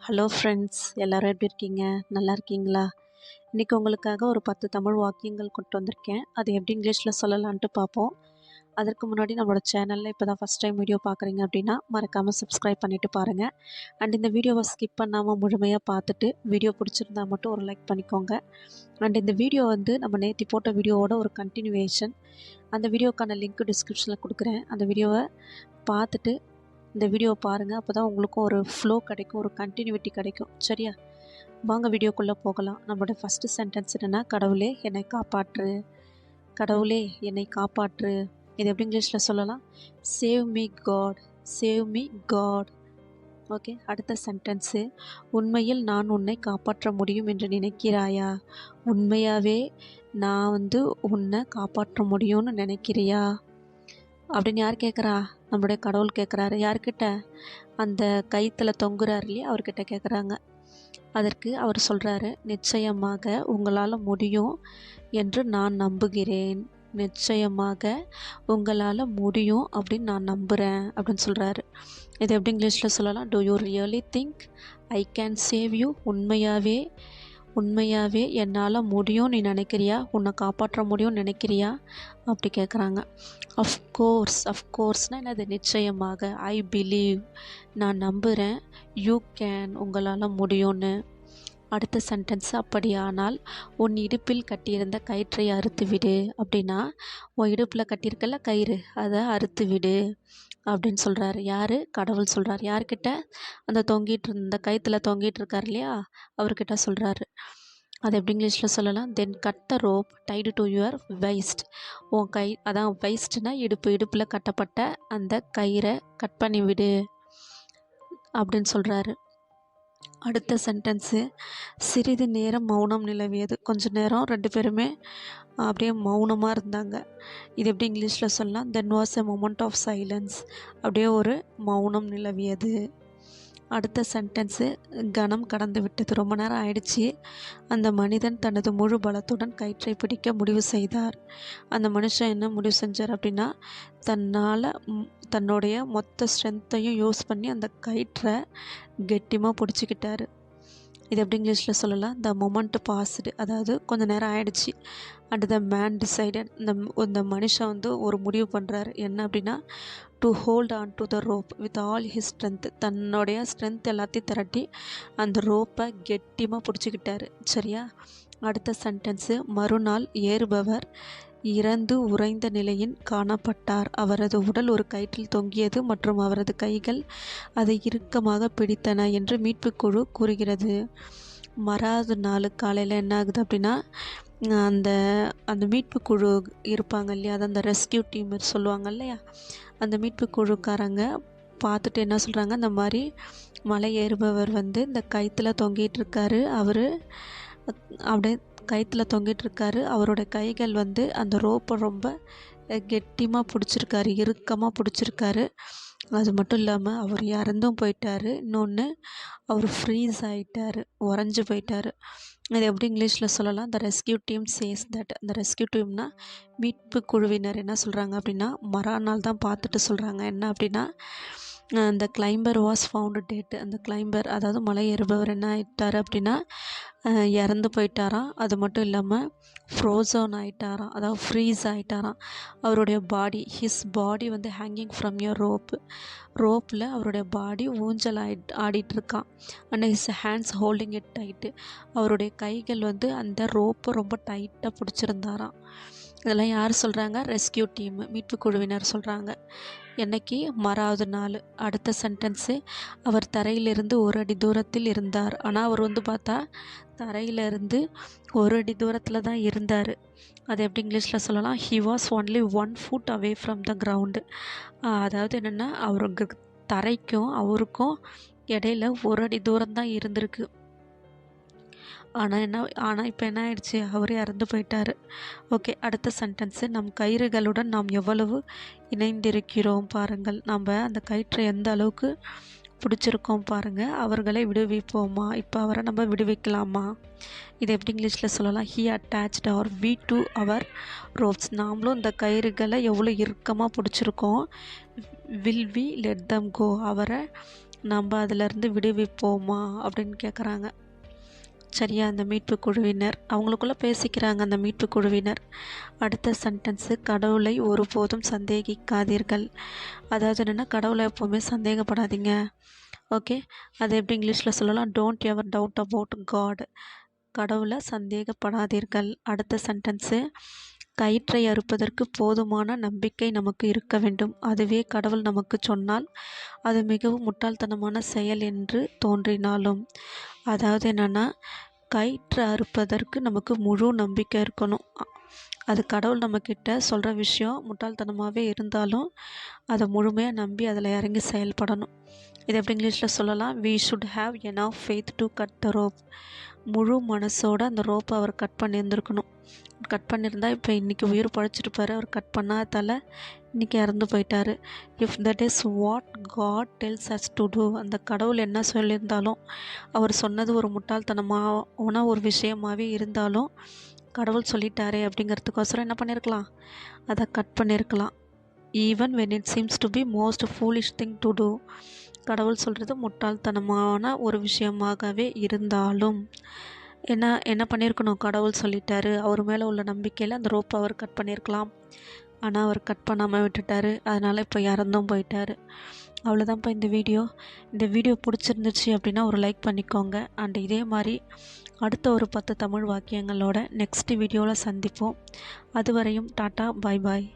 Hello friends, எல்லோரும் எப்படி இருக்கீங்க? நல்லா இருக்கீங்களா? இன்றைக்கி உங்களுக்காக ஒரு 10 தமிழ் வாக்கியங்கள் கொண்டு வந்திருக்கேன். அது எப்படி இங்கிலீஷில் சொல்லலான்ட்டு பார்ப்போம். அதற்கு முன்னாடி நம்மளோட சேனலில் இப்போ தான் ஃபஸ்ட் டைம் வீடியோ பார்க்குறீங்க அப்படின்னா மறக்காமல் சப்ஸ்கிரைப் பண்ணிவிட்டு பாருங்கள். அண்ட் இந்த வீடியோவை ஸ்கிப் பண்ணாமல் முழுமையாக பார்த்துட்டு வீடியோ பிடிச்சிருந்தா மட்டும் ஒரு லைக் பண்ணிக்கோங்க. அண்ட் இந்த வீடியோ நம்ம நேற்று போட்ட வீடியோவோட ஒரு கண்டினியூவேஷன். அந்த வீடியோக்கான லிங்க் டிஸ்கிரிப்ஷனில் கொடுக்குறேன். அந்த வீடியோவை பார்த்துட்டு இந்த வீடியோவை பாருங்கள். அப்போ தான் உங்களுக்கும் ஒரு ஃப்ளோ கிடைக்கும், ஒரு கண்டினியூட்டி கிடைக்கும். சரியா? வாங்க வீடியோக்குள்ளே போகலாம். நம்மளோட ஃபஸ்ட்டு சென்டென்ஸ் என்னென்னா, கடவுளே என்னை காப்பாற்று. கடவுளே என்னை காப்பாற்று. இது எப்படி இங்கிலீஷில் சொல்லலாம்? Save me God, save me God. Okay, அடுத்த சென்டென்ஸு, உண்மையில் நான் உன்னை காப்பாற்ற முடியும் என்று நினைக்கிறாயா? உண்மையாகவே நான் உன்னை காப்பாற்ற முடியும்னு நினைக்கிறியா அப்படின்னு யார் கேட்குறா? நம்மளுடைய கடவுள் கேட்குறாரு. யார்கிட்ட? அந்த கயிற்றில் தொங்குறார் இல்லையா, அவர்கிட்ட கேட்குறாங்க. அதற்கு அவர் சொல்கிறாரு, நிச்சயமாக உங்களால் முடியும் என்று நான் நம்புகிறேன். நிச்சயமாக உங்களால் முடியும் அப்படின்னு நான் நம்புகிறேன் அப்படின்னு சொல்கிறாரு. இது எப்படி இங்கிலீஷில் சொல்லலாம்? To you really think I can save you? உண்மையாகவே என்னால் முடியும் நீ நினைக்கிறியா? உன்னை காப்பாற்ற முடியும்னு நினைக்கிறியா அப்படி கேட்குறாங்க. அஃப்கோர்ஸ்னால் என்னது? நிச்சயமாக. ஐ பிலீவ், நான் நம்புகிறேன். யூ கேன், உங்களால் முடியும்னு. அடுத்த சென்டென்ஸ், அப்படியானால் உன் இடுப்பில் கட்டியிருந்த கயிற்றை அறுத்து விடு. அப்படின்னா உன் இடுப்பில் கட்டியிருக்கல கயிறு, அதை அறுத்து விடு அப்படின்னு சொல்கிறாரு. யார்? கடவுள் சொல்கிறார். யார்கிட்ட? அந்த கயிற்றுல தொங்கிட்டு இருக்கார் இல்லையா, அவர்கிட்ட சொல்கிறாரு. அது எப்படி இங்கிலீஷில் சொல்லலாம்? Then cut the rope tied to your waist. உன் அதான் வைஸ்ட்னா இடுப்பில் கட்டப்பட்ட அந்த கயிறை கட் பண்ணி விடு அப்படின்னு சொல்கிறாரு. அடுத்த சென்டென்ஸு, சிறிது நேரம் மௌனம் நிலவியது. கொஞ்சம் நேரம் ரெண்டு பேருமே அப்படியே மௌனமாக இருந்தாங்க. இது எப்படி இங்கிலீஷில் சொல்லலாம்? Then was a moment of silence. அப்படியே ஒரு மௌனம் நிலவியது. அடுத்த சென்டென்ஸு, கணம் கடந்து விட்டது. ரொம்ப நேரம் ஆயிடுச்சு. அந்த மனிதன் தனது முழு பலத்துடன் கயிற்றை பிடிக்க முடிவு செய்தார். அந்த மனுஷன் என்ன முடிவு செஞ்சார் அப்படின்னா, தன்னுடைய மொத்த ஸ்ட்ரென்த்தையும் யூஸ் பண்ணி அந்த கயிற்றை கெட்டியமாக பிடிச்சிக்கிட்டாரு. இது எப்படி இங்கிலீஷில் சொல்லலாம்? த மொமெண்ட் பாஸ்டு, அதாவது கொஞ்சம் நேரம் ஆயிடுச்சு. அண்ட் த மேன் டிசைடட், இந்த மனுஷன் ஒரு முடிவு பண்ணுறாரு. என்ன அப்படின்னா, to hold on to the rope with all his strength. தன்னுடைய ஸ்ட்ரென்த் எல்லாத்தையும் திரட்டி அந்த ரோப்பை கெட்டியமாக பிடிச்சிக்கிட்டாரு. சரியா? அடுத்த சென்டென்ஸு, மறுநாள் ஏறுபவர் இறந்து உறைந்த நிலையில் காணப்பட்டார். அவரது உடல் ஒரு கயிற்றில் தொங்கியது மற்றும் அவரது கைகள் அதை இறுக்கமாக பிடித்தன என்று மீட்புக்குழு கூறுகிறது. மறாவது நாள் காலையில் என்ன ஆகுது அப்படின்னா, அந்த மீட்பு குழு இருப்பாங்க இல்லையா, அது அந்த ரெஸ்கியூ டீம் சொல்லுவாங்க இல்லையா, அந்த மீட்பு குழுக்காரங்க பார்த்துட்டு என்ன சொல்கிறாங்க, இந்த மாதிரி மலை ஏறுபவர் இந்த கயிற்றில் தொங்கிட்டு இருக்காரு. அவர் அப்படியே கயிற்றில் தொங்கிட்டுருக்காரு. அவரோட கைகள் அந்த ரோப்பை ரொம்ப கெட்டியமாக பிடிச்சிருக்காரு, இறுக்கமாக பிடிச்சிருக்காரு. அது மட்டும் இல்லாமல் அவர் இறந்தும் போயிட்டார். இன்னொன்று, அவர் ஃப்ரீஸ் ஆகிட்டார், உறைஞ்சி போயிட்டார். இது எப்படி இங்கிலீஷில் சொல்லலாம்? த ரெஸ்கியூ டீம் சேஸ் தட். அந்த ரெஸ்கியூ டீம்னா மீட்பு குழுவினர் என்ன சொல்கிறாங்க அப்படின்னா, மறுநாள் தான் பார்த்துட்டு சொல்கிறாங்க. என்ன அப்படின்னா, அந்த கிளைம்பர் வாஸ் ஃபவுண்டு டெட். அந்த கிளைம்பர், அதாவது மலை ஏறுபவர் என்ன ஆகிட்டார் அப்படின்னா, இறந்து போயிட்டாராம். அது மட்டும் இல்லாமல் ஃப்ரோசன் ஆகிட்டாராம், அதாவது ஃப்ரீஸ் ஆகிட்டாராம். அவருடைய body, his body hanging from your ரோப்பில் அவருடைய பாடி ஊஞ்சல் ஆடிட்டுருக்கான். And his hands holding it tight. அவருடைய கைகள் அந்த ரோப்பை ரொம்ப டைட்டாக பிடிச்சிருந்தாராம். இதெல்லாம் யார் சொல்கிறாங்க? ரெஸ்கியூ டீம், மீட்பு குழுவினர் சொல்கிறாங்க. என்னைக்கு? மறாவது நாள். அடுத்த சென்டென்ஸு, அவர் தரையிலிருந்து 1 அடி தூரத்தில் இருந்தார். ஆனால் அவர் பார்த்தா தரையிலிருந்து 1 அடி தூரத்தில் தான் இருந்தார். அது எப்படி இங்கிலீஷில் சொல்லலாம்? He was only 1 foot away from the ground. அதாவது என்னென்னா, அவருக்கு தரைக்கும் அவருக்கும் இடையில 1 அடி தூரம் தான் இருந்திருக்கு. ஆனால் இப்போ என்ன ஆயிடுச்சு? அவர் இறந்து போயிட்டார். ஓகே, அடுத்த சென்டென்ஸு, நம் கயிறுகளுடன் நாம் எவ்வளவு இணைந்திருக்கிறோம் பாருங்கள். நம்ம அந்த கயிற்றை எந்த அளவுக்கு பிடிச்சிருக்கோம் பாருங்கள். அவர்களை விடுவிப்போமா? இப்போ அவரை நம்ம விடுவிக்கலாமா? இது எப்படி இங்கிலீஷில் சொல்லலாம்? He attached our we to our ropes. நாமளும் இந்த கயிறுகளை எவ்வளோ இறுக்கமாக பிடிச்சிருக்கோம். Will we let them go. அவரை நம்ம அதிலேருந்து விடுவிப்போமா அப்படின்னு கேட்குறாங்க. சரியா, அந்த மீட்பு குழுவினர் அவங்களுக்குள்ளே பேசிக்கிறாங்க. அந்த மீட்பு குழுவினர் அடுத்த சென்டென்ஸு, கடவுளை ஒருபோதும் சந்தேகிக்காதீர்கள். அதாவது என்னென்னா, கடவுளை எப்போவுமே சந்தேகப்படாதீங்க. ஓகே, அது எப்படி இங்கிலீஷில் சொல்லலாம்? Don't ever doubt about God. கடவுளை சந்தேகப்படாதீர்கள். அடுத்த சென்டென்ஸு, கயிற்றை அறுப்பதற்கு போதுமான நம்பிக்கை நமக்கு இருக்க வேண்டும். அதுவே கடவுள் நமக்கு சொன்னால் அது மிகவும் முட்டாள்தனமான செயல் என்று தோன்றினாலும். அதாவது என்னென்னா, கயிற்றை அறுப்பதற்கு நமக்கு முழு நம்பிக்கை இருக்கணும். அது கடவுள் நம்மக்கிட்ட சொல்கிற விஷயம் முட்டாள்தனமாகவே இருந்தாலும் அதை முழுமையாக நம்பி அதில் இறங்கி செயல்படணும். இது எப்படி இங்கிலீஷில் சொல்லலாம்? We should have enough faith to cut the rope. முழு மனசோடு அந்த ரோப்பை அவர் கட் பண்ணியிருந்துருக்கணும். கட் பண்ணியிருந்தால் இப்போ இன்றைக்கி உயிர் பழைச்சிருப்பார். அவர் கட் பண்ணாதால இன்றைக்கி இறந்து போயிட்டார். If that is what God tells us to do. அந்த கடவுள் என்ன சொல்லியிருந்தாலும், அவர் சொன்னது ஒரு முட்டாள்தனமான ஒரு விஷயமாகவே இருந்தாலும், கடவுள் சொல்லிட்டாரே அப்படிங்கிறதுக்கோசரம் என்ன பண்ணியிருக்கலாம்? அதை கட் பண்ணியிருக்கலாம். Even when it seems to be most foolish thing to do. கடவுள் சொல்கிறது முட்டாள்தனமான ஒரு விஷயமாகவே இருந்தாலும் என்ன பண்ணியிருக்கணும்? கடவுள் சொல்லிட்டாரு, அவர் மேலே உள்ள நம்பிக்கையில் அந்த ரோப்பை அவர் கட் பண்ணியிருக்கலாம். ஆனால் அவர் கட் பண்ணாமல் விட்டுட்டார். அதனால் இப்போ இறந்தும் போயிட்டார். அவ்வளோதான்ப்பா இந்த வீடியோ. இந்த வீடியோ பிடிச்சிருந்துச்சு அப்படின்னா ஒரு லைக் பண்ணிக்கோங்க. அண்ட் இதே மாதிரி அடுத்த ஒரு 10 தமிழ் வாக்கியங்களோட நெக்ஸ்ட் வீடியோவில் சந்திப்போம். அதுவரையும் டாட்டா, பாய் பாய்.